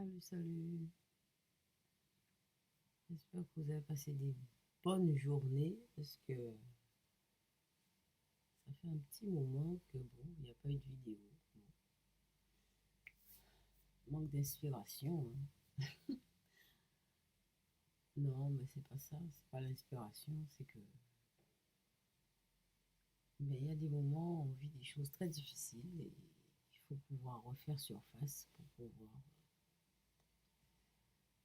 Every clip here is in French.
Salut, salut. J'espère que vous avez passé des bonnes journées parce que ça fait un petit moment que bon, il n'y a pas eu de vidéo. Manque d'inspiration, hein. Non, mais c'est pas ça, c'est pas l'inspiration, c'est que mais il y a des moments où on vit des choses très difficiles et il faut pouvoir refaire surface pour pouvoir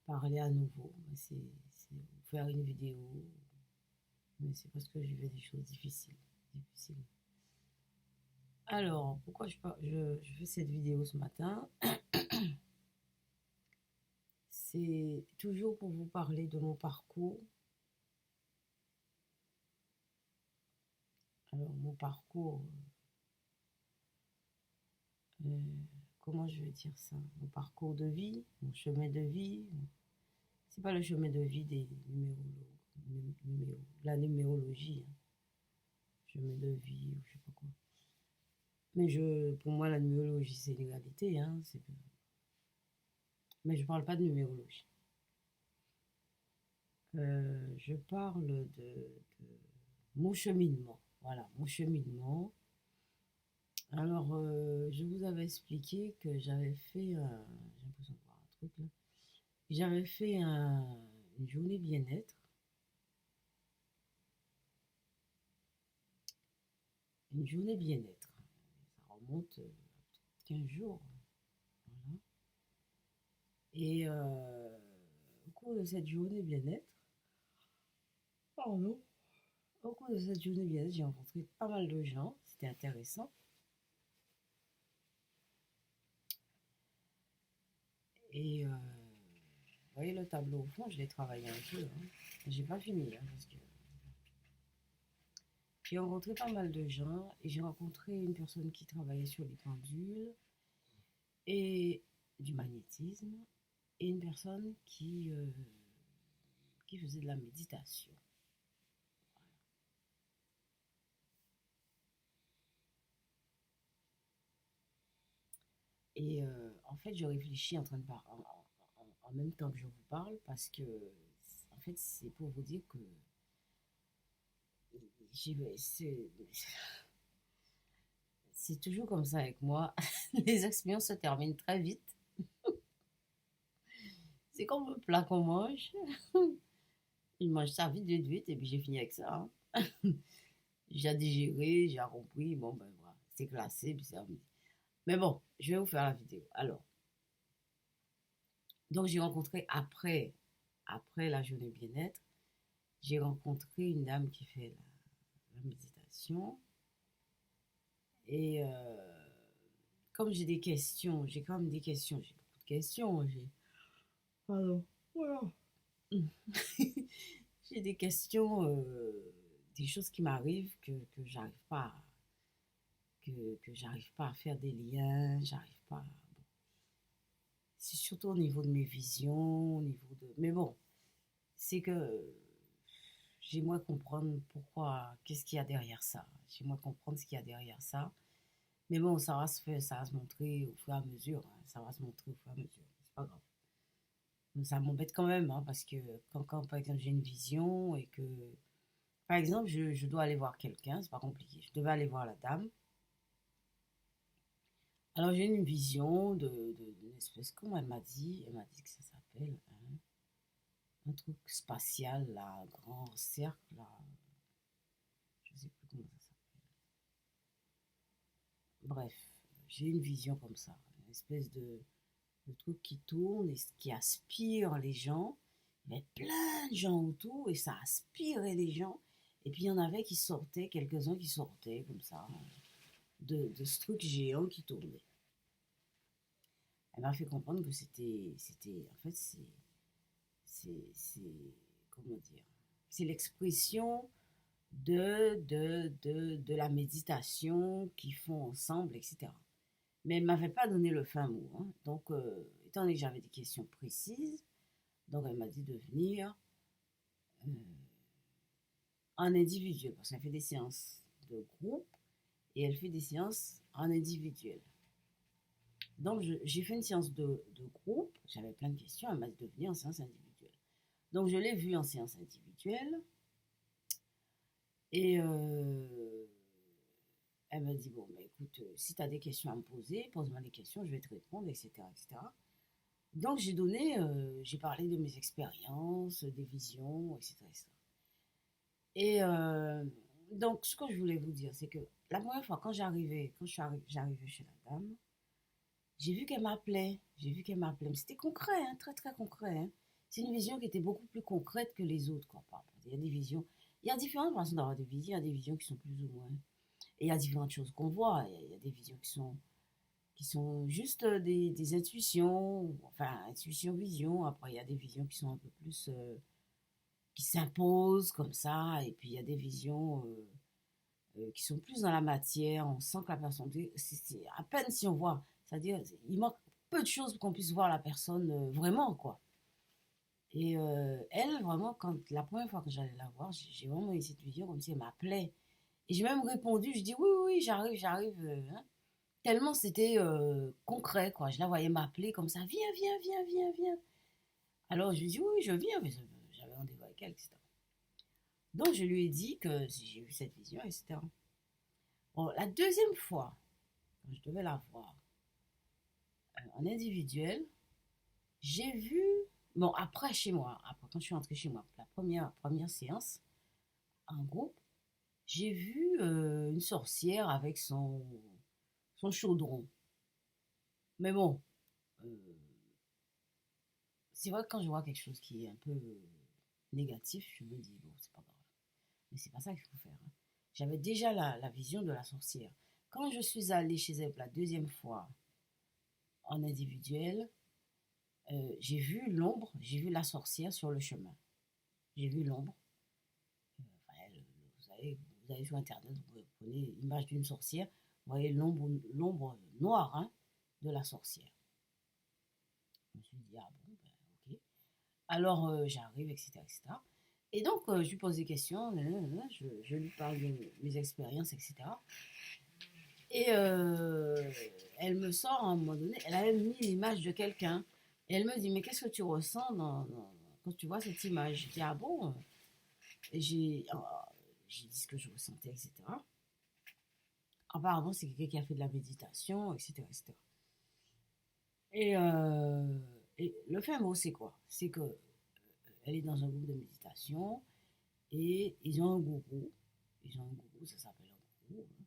parler à nouveau. C'est faire une vidéo, mais c'est parce que je vis des choses difficiles. Alors, pourquoi je fais cette vidéo ce matin? C'est toujours pour vous parler de mon parcours. Alors, mon parcours, euh, comment je vais dire ça? Mon parcours de vie, mon chemin de vie. C'est pas le chemin de vie des la numérologie, hein. Chemin de vie, ou je sais pas quoi. Mais pour moi, la numérologie, c'est une réalité, hein. Mais je parle pas de numérologie. Je parle de mon cheminement. Voilà, mon cheminement. Alors, je vous avais expliqué que j'avais fait, j'ai l'impression de voir un truc là, j'avais fait une journée bien-être, une journée bien-être. Ça remonte à 15 jours, voilà. Et au cours de cette journée bien-être, pardon, au cours de cette journée bien-être, j'ai rencontré pas mal de gens, c'était intéressant. Et vous voyez le tableau au fond, je l'ai travaillé un peu, hein. J'ai pas fini, hein, parce que j'ai rencontré pas mal de gens et j'ai rencontré une personne qui travaillait sur les pendules et du magnétisme et une personne qui faisait de la méditation. Et en fait, je réfléchis en train de en même temps que je vous parle parce que en fait, c'est pour vous dire que c'est c'est toujours comme ça avec moi. Les expériences se terminent très vite. C'est comme le plat qu'on mange. Je mange ça vite, vite, vite, et puis j'ai fini avec ça, hein. J'ai digéré, j'ai compris, bon ben voilà, c'est classé, puis c'est remis. Mais bon, je vais vous faire la vidéo. Alors, donc j'ai rencontré après la journée bien-être, j'ai rencontré une dame qui fait la méditation. Et comme j'ai des questions, j'ai quand même des questions, j'ai beaucoup de questions. Pardon. Voilà. J'ai des questions, des choses qui m'arrivent que j'arrive pas à faire des liens, j'arrive pas. Bon. C'est surtout au niveau de mes visions, au niveau de. Mais bon, c'est que j'aimerais comprendre pourquoi, qu'est-ce qu'il y a derrière ça. J'aimerais comprendre ce qu'il y a derrière ça. Mais bon, ça va se faire, ça va se montrer au fur et à mesure, hein. Ça va se montrer au fur et à mesure. C'est pas grave. Mais ça m'embête quand même, hein, parce que par exemple, j'ai une vision et que, par exemple, je dois aller voir quelqu'un, c'est pas compliqué. Je devais aller voir la dame. Alors, j'ai une vision d'une espèce, comment elle m'a dit que ça s'appelle, hein, un truc spatial, là, un grand cercle, là, je sais plus comment ça s'appelle. Bref, j'ai une vision comme ça, une espèce de truc qui tourne et qui aspire les gens. Il y avait plein de gens autour et ça aspirait les gens. Et puis il y en avait qui sortaient, quelques-uns qui sortaient comme ça, de ce truc géant qui tournait. Elle m'a fait comprendre que en fait, c'est, comment dire, c'est l'expression de la méditation qu'ils font ensemble, etc. Mais elle ne m'avait pas donné le fin mot, hein. Donc, étant donné que j'avais des questions précises, donc elle m'a dit de venir euh, en individuel, parce qu'elle fait des séances de groupe et elle fait des séances en individuel. Donc, j'ai fait une séance de groupe. J'avais plein de questions. Elle m'a dit de venir en séance individuelle. Donc, je l'ai vue en séance individuelle. Et elle m'a dit, bon, bah, écoute, si tu as des questions à me poser, pose-moi des questions, je vais te répondre, etc. etc. Donc, j'ai parlé de mes expériences, des visions, etc. etc. Et donc, ce que je voulais vous dire, c'est que la première fois, j'arrivais chez la dame, j'ai vu qu'elle m'appelait. J'ai vu qu'elle m'appelait. Mais c'était concret, hein, très, très concret, hein. C'est une vision qui était beaucoup plus concrète que les autres, quoi. Il y a des visions. Il y a différentes façons d'avoir des visions. Il y a des visions qui sont plus ou moins. Et il y a différentes choses qu'on voit. Il y a des visions qui sont juste des intuitions. Enfin, intuition, vision. Après, il y a des visions qui sont un peu plus. Qui s'imposent comme ça. Et puis, il y a des visions qui sont plus dans la matière. On sent que la personne. C'est à peine si on voit. C'est-à-dire, il manque peu de choses pour qu'on puisse voir la personne vraiment, quoi. Et elle, vraiment, quand la première fois que j'allais la voir, j'ai vraiment eu cette vision comme si elle m'appelait. Et j'ai même répondu, je dis oui, oui, oui, j'arrive, j'arrive. Hein. Tellement c'était concret, quoi. Je la voyais m'appeler comme ça, viens, viens, viens, viens, viens. Alors je lui dis oui, oui, je viens, mais j'avais rendez-vous avec elle, etc. Donc je lui ai dit que j'ai eu cette vision, etc. Bon, la deuxième fois, quand je devais la voir en individuel, j'ai vu, bon, après chez moi, après quand je suis rentrée chez moi, la première séance en groupe, j'ai vu une sorcière avec son chaudron. Mais bon, euh, c'est vrai que quand je vois quelque chose qui est un peu négatif, je me dis, bon, c'est pas grave. Mais c'est pas ça qu'il faut faire, hein. J'avais déjà la vision de la sorcière. Quand je suis allée chez elle pour la deuxième fois en individuel, j'ai vu la sorcière sur le chemin. J'ai vu l'ombre. Enfin, vous allez sur Internet, vous prenez l'image d'une sorcière, vous voyez l'ombre noire, hein, de la sorcière. Je me suis dit, ah bon, ben, ok. Alors j'arrive, etc., etc. Et donc je lui pose des questions, je lui parle de mes expériences, etc. Et elle me sort à un moment donné, elle a même mis l'image de quelqu'un. Et elle me dit, mais qu'est-ce que tu ressens quand tu vois cette image? Je dis, ah bon? Et j'ai dit ce que je ressentais, etc. Apparemment, c'est quelqu'un qui a fait de la méditation, etc. etc. Et, euh, et le fin mot, c'est quoi? C'est que elle est dans un groupe de méditation et ils ont un gourou. Ils ont un gourou, ça s'appelle un gourou, hein.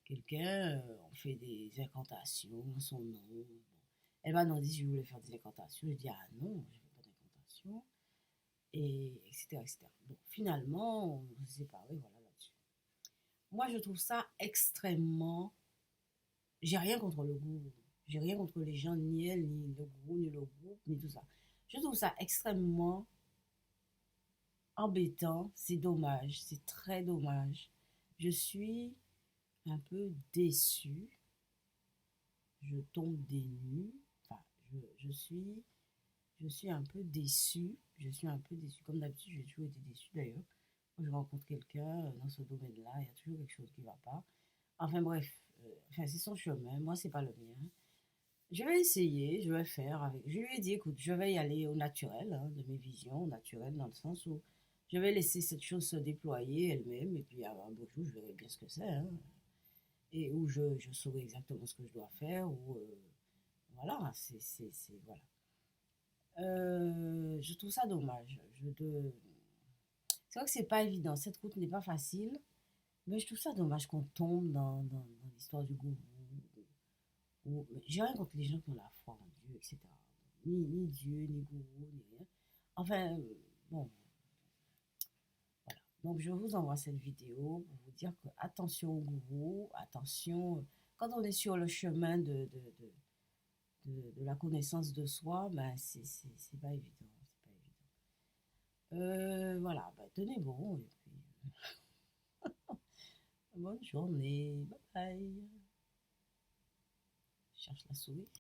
Quelqu'un, on fait des incantations en son nom. Bon. Elle m'a demandé si je voulais faire des incantations. Je dis, ah non, je ne fais pas d'incantations. Et etc., etc. Donc finalement, on s'est séparés, voilà, là-dessus. Moi, je trouve ça extrêmement. J'ai rien contre le gourou. J'ai rien contre les gens, ni elle, ni le gourou, ni le groupe, ni tout ça. Je trouve ça extrêmement embêtant. C'est dommage. C'est très dommage. Je suis un peu déçue. Je tombe des nues. Enfin, je suis un peu déçue. Je suis un peu déçue. Comme d'habitude, j'ai toujours été déçue d'ailleurs. Quand je rencontre quelqu'un dans ce domaine-là, il y a toujours quelque chose qui ne va pas. Enfin bref, enfin, c'est son chemin. Moi, c'est pas le mien. Je vais essayer, je vais faire avec. Je lui ai dit, écoute, je vais y aller au naturel, hein, de mes visions, au naturel, dans le sens où je vais laisser cette chose se déployer elle-même, et puis un beau jour, je verrai bien ce que c'est, hein, et où je saurai exactement ce que je dois faire, ou voilà, voilà. Je trouve ça dommage. C'est vrai que c'est pas évident, cette route n'est pas facile, mais je trouve ça dommage qu'on tombe dans l'histoire du gourou. J'ai rien contre les gens qui ont la foi en Dieu, etc. Ni Dieu, ni gourou, ni rien. Enfin, bon, voilà. Donc, je vous envoie cette vidéo pour vous dire que attention au gourou, attention, quand on est sur le chemin de la connaissance de soi, ben, c'est pas évident. C'est pas évident. Voilà, ben, tenez bon, et puis, bonne journée, bye bye. Je cherche la souris.